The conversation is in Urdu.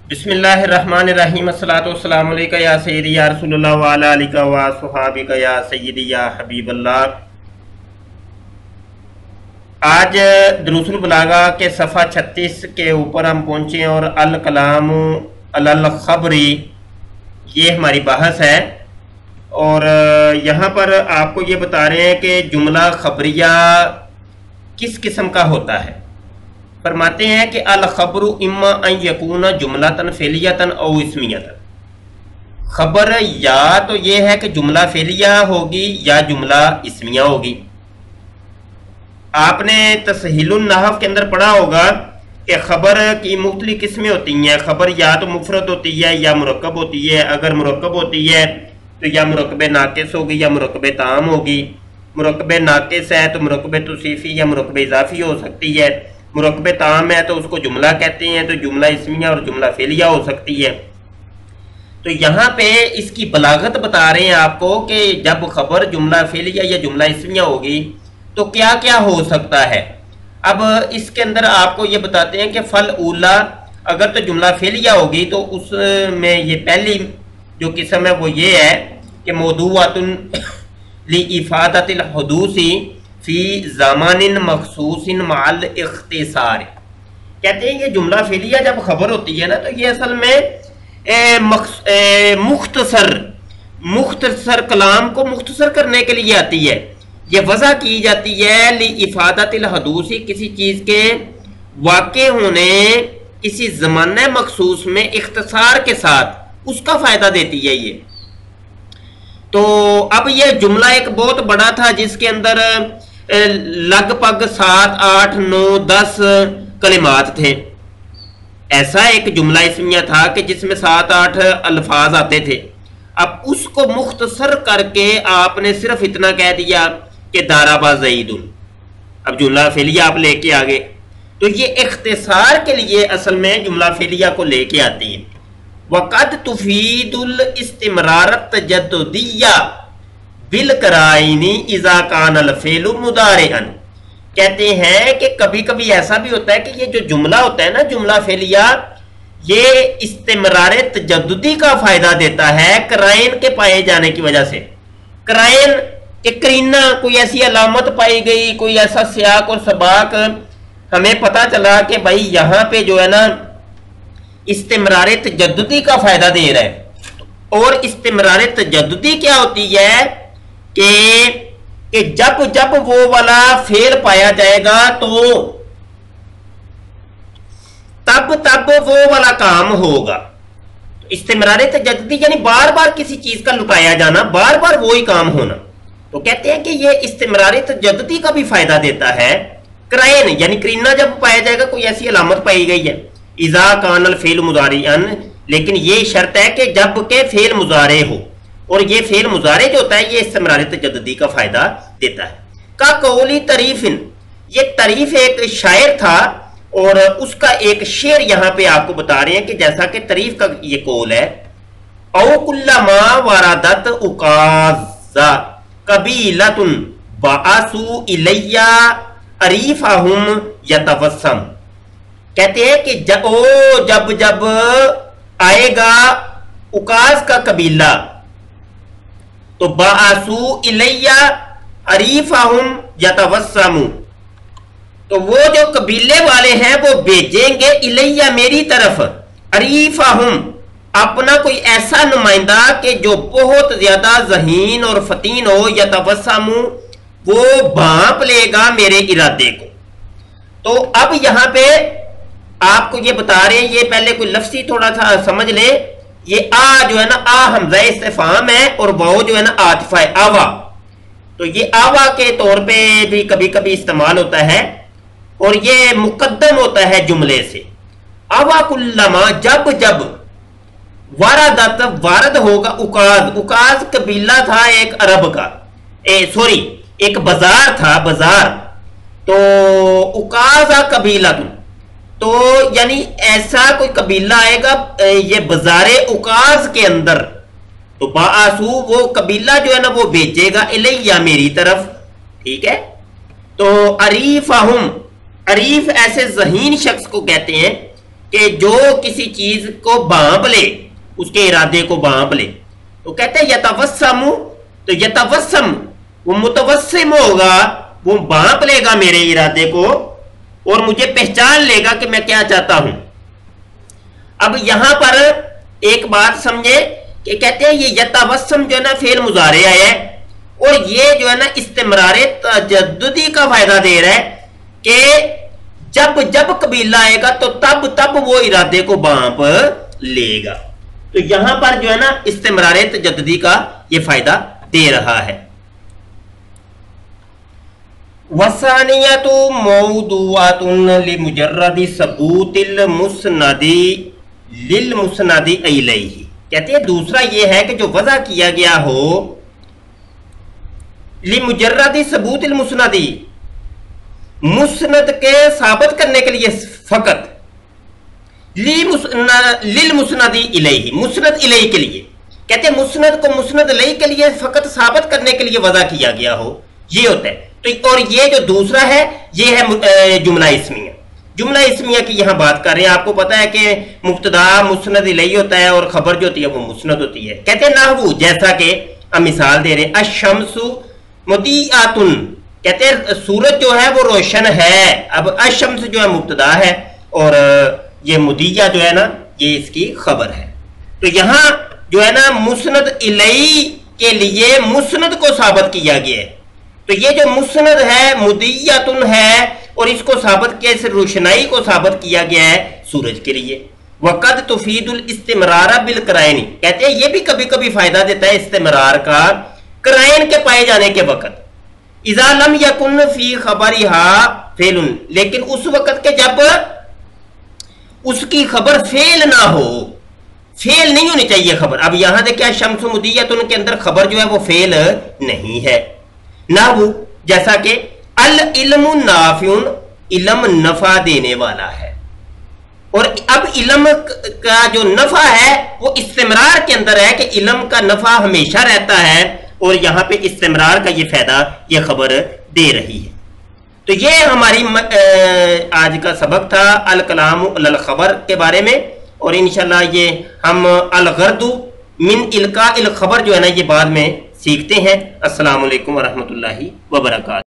بسم اللہ الرحمن الرحیم الصلاۃ والسلام علیکہ یا سیدی یا رسول اللہ وعلی آلہ و صحابہ یا سیدی یا حبیب اللہ۔ آج دروس البلاغہ کے صفحہ 36 کے اوپر ہم پہنچے اور الکلام علی الخبری یہ ہماری بحث ہے، اور یہاں پر آپ کو یہ بتا رہے ہیں کہ جملہ خبریہ کس قسم کا ہوتا ہے۔ فرماتے ہیں کہ الخبر اما ان یکون جملۃ فعلیۃ او اسمیۃ، خبر یا تو یہ ہے کہ جملہ فعلیہ ہوگی یا جملہ اسمیہ ہوگی۔ آپ نے تسہیل النحو کے اندر پڑھا ہوگا کہ خبر کی مختلف قسمیں ہوتی ہیں۔ خبر یا تو مفرد ہوتی ہے یا مرکب ہوتی ہے۔ اگر مرکب ہوتی ہے تو یا مرکب ناقص ہوگی یا مرکب تام ہوگی۔ مرکب ناقص ہے تو مرکب توصیفی یا مرکب اضافی ہو سکتی ہے۔ مرکب تام ہے تو اس کو جملہ کہتے ہیں، تو جملہ اسمیہ اور جملہ فعلیہ ہو سکتی ہے۔ تو یہاں پہ اس کی بلاغت بتا رہے ہیں آپ کو کہ جب خبر جملہ فعلیہ یا جملہ اسمیہ ہوگی تو کیا کیا ہو سکتا ہے۔ اب اس کے اندر آپ کو یہ بتاتے ہیں کہ فل اولا، اگر تو جملہ فعلیہ ہوگی تو اس میں یہ پہلی جو قسم ہے وہ یہ ہے کہ موضوعات لافادۃ الحدوث فی زمان مخصوص مع الاختصار، کہتے ہیں کہ جملہ فعلیہ جب خبر ہوتی ہے نا تو یہ اصل میں مختصر کلام کو مختصر کرنے کے لیے آتی ہے۔ یہ وضع کی جاتی ہے لافادۃ الحدوث، کسی چیز کے واقع ہونے کسی زمانہ مخصوص میں اختصار کے ساتھ اس کا فائدہ دیتی ہے یہ۔ تو اب یہ جملہ ایک بہت بڑا تھا جس کے اندر لگ بھگ 7 8 9 10 کلمات تھے۔ ایسا ایک جملہ اسمیہ تھا کہ جس میں 7 8 الفاظ آتے تھے۔ اب اس کو مختصر کر کے آپ نے صرف اتنا کہہ دیا کہ دارابا زید۔ اب جملہ فعلیہ آپ لے کے آگے، تو یہ اختصار کے لیے اصل میں جملہ فعلیہ کو لے کے آتی ہے۔ وقد تفید الاستمرار التجددیہ بالقرائن اذا کان الفعل مضارعا، کہتے ہیں کہ کبھی کبھی ایسا بھی ہوتا ہے کہ یہ جو جملہ ہوتا ہے نا جملہ فعلیہ، یہ استمرار تجددی کا فائدہ دیتا ہے قرائن کے پائے جانے کی وجہ سے۔ قرائن کہ قرینہ، کوئی ایسی علامت پائی گئی، کوئی ایسا سیاق اور سباق ہمیں پتہ چلا کہ بھائی یہاں پہ جو ہے نا استمرار تجددی کا فائدہ دے رہا ہے۔ اور استمرار تجددی کیا ہوتی ہے کہ جب وہ والا فعل پایا جائے گا تو تب وہ والا کام ہوگا۔ استمرار تجددی یعنی بار بار کسی چیز کا لٹایا جانا، بار بار وہی کام ہونا۔ تو کہتے ہیں کہ یہ استمرار تجددی کا بھی فائدہ دیتا ہے۔ قرائن یعنی قرینہ جب پایا جائے گا، کوئی ایسی علامت پائی گئی ہے، اذا کان الفعل مضارعا، لیکن یہ شرط ہے کہ جب کہ فعل مضارع ہو، اور یہ فعل مضارع جو ہوتا ہے یہ استمرار تجددی کا فائدہ دیتا ہے۔ کا قولی طریف، یہ طریف ایک شاعر تھا اور اس کا ایک شعر یہاں پہ آپ کو بتا رہے ہیں کہ جیسا کہ طریف کا یہ قول ہے، او کلما واردت اقاذ قبیلۃ بعثوا الی عریفہم یتوسم، کہتے ہیں کہ جب آئے گا اقاذ کا قبیلہ تو بعثوا الی عریفہم یتوسم، تو وہ جو قبیلے والے ہیں وہ بھیجیں گے الیہ میری طرف، عریفہم اپنا کوئی ایسا نمائندہ کہ جو بہت زیادہ ذہین اور فتین ہو، یتوسم وہ بھانپ لے گا میرے ارادے کو۔ تو اب یہاں پہ آپ کو یہ بتا رہے ہیں، یہ پہلے کوئی لفظی تھوڑا سا سمجھ لیں، یہ جو ہے نا حمزہ استفہام ہے اور واو جو ہے نا عاطفہ ہے، آوا، تو یہ آوا کے طور پہ بھی کبھی کبھی استعمال ہوتا ہے اور یہ مقدم ہوتا ہے جملے سے۔ آوا کلما، جب واردت، وارد ہوگا اقاذ قبیلہ تھا ایک عرب کا، ایک بازار تھا، بازار، تو اقاذ قبیلہ، تو یعنی ایسا کوئی قبیلہ آئے گا یہ بازار اقاذ کے اندر، تو بعثوا وہ قبیلہ جو ہے نا وہ بھیجے گا الیہ میری طرف، ٹھیک ہے۔ تو عریفہم، عریف ایسے ذہین شخص کو کہتے ہیں کہ جو کسی چیز کو بانپ لے، اس کے ارادے کو بانپ لے، تو کہتے ہیں یتوسم، تو یتوسم وہ متوسم ہوگا، وہ بانپ لے گا میرے ارادے کو اور مجھے پہچان لے گا کہ میں کیا چاہتا ہوں۔ اب یہاں پر ایک بات سمجھے کہ کہتے ہیں یہ یتوسم جو ہے نا فعل مضارع ہے، اور یہ جو ہے نا استمرار تجددی کا فائدہ دے رہا ہے کہ جب جب قبیلہ آئے گا تو تب تب وہ ارادے کو بانپ لے گا۔ تو یہاں پر جو ہے نا استمرار تجددی کا یہ فائدہ دے رہا ہے۔ وَثَانِيَةُ مَوْضُوعَةٌ لِمُجَرَّدِ ثُبُوتِ الْمُسْنَدِ لِلْمُسْنَدِ إِلَيْهِ، کہتے ہیں دوسرا یہ ہے کہ جو وضع کیا گیا ہو لِمُجَرَّدِ ثُبُوتِ الْمُسْنَدِ، مسند کے ثابت کرنے کے لیے فقط، لِلْمُسْنَدِ إِلَيْهِ، مسند الیہ کے لیے، کہتے ہیں مسند کو مسند الیہ کے لیے فقط ثابت کرنے کے لیے وضع کیا گیا ہو، یہ ہوتا ہے۔ تو اور یہ جو دوسرا ہے یہ ہے جملہ اسمیہ۔ جملہ اسمیہ کی یہاں بات کر رہے ہیں۔ آپ کو پتا ہے کہ مبتدا مسند الیہ ہوتا ہے اور خبر جو ہوتی ہے وہ مسند ہوتی ہے۔ کہتے ہیں نحو، جیسا کہ ہم مثال دے رہے ہیں، الشمس مضیئۃ، کہتے ہیں سورج جو ہے وہ روشن ہے۔ اب الشمس جو ہے مبتدا ہے اور یہ مضیہ جو ہے نا یہ اس کی خبر ہے۔ تو یہاں جو ہے نا مسند الیہ کے لیے مسند کو ثابت کیا گیا ہے۔ تو یہ جو مسند ہے مضیۃ ہے اور اس کو ثابت کیا، اس روشنائی کو ثابت کیا گیا ہے سورج کے لیے۔ وقد تفید الاستمرار بالقرائن، کہتے ہیں یہ بھی کبھی کبھی فائدہ دیتا ہے استمرار کا قرائن کے پائے جانے کے وقت۔ اذا لم یکن فی خبرها فعل، لیکن اس وقت کے جب اس کی خبر فعل نہ ہو، فعل نہیں ہونی چاہیے خبر۔ اب یہاں دیکھیں شمس مضیۃ کے اندر خبر جو ہے وہ فعل نہیں ہے۔ نحو، جیسا کہ العلم نافع، علم نفع دینے والا ہے، اور اب علم کا جو نفع ہے وہ استمرار کے اندر ہے کہ علم کا نفع ہمیشہ رہتا ہے، اور یہاں پہ استمرار کا یہ فائدہ یہ خبر دے رہی ہے۔ تو یہ ہماری آج کا سبق تھا الکلام علی الخبر کے بارے میں، اور انشاءاللہ یہ ہم الغرض من القاء الخبر جو ہے نا یہ بعد میں سیکھتے ہیں۔ السلام علیکم ورحمۃ اللہ وبرکاتہ۔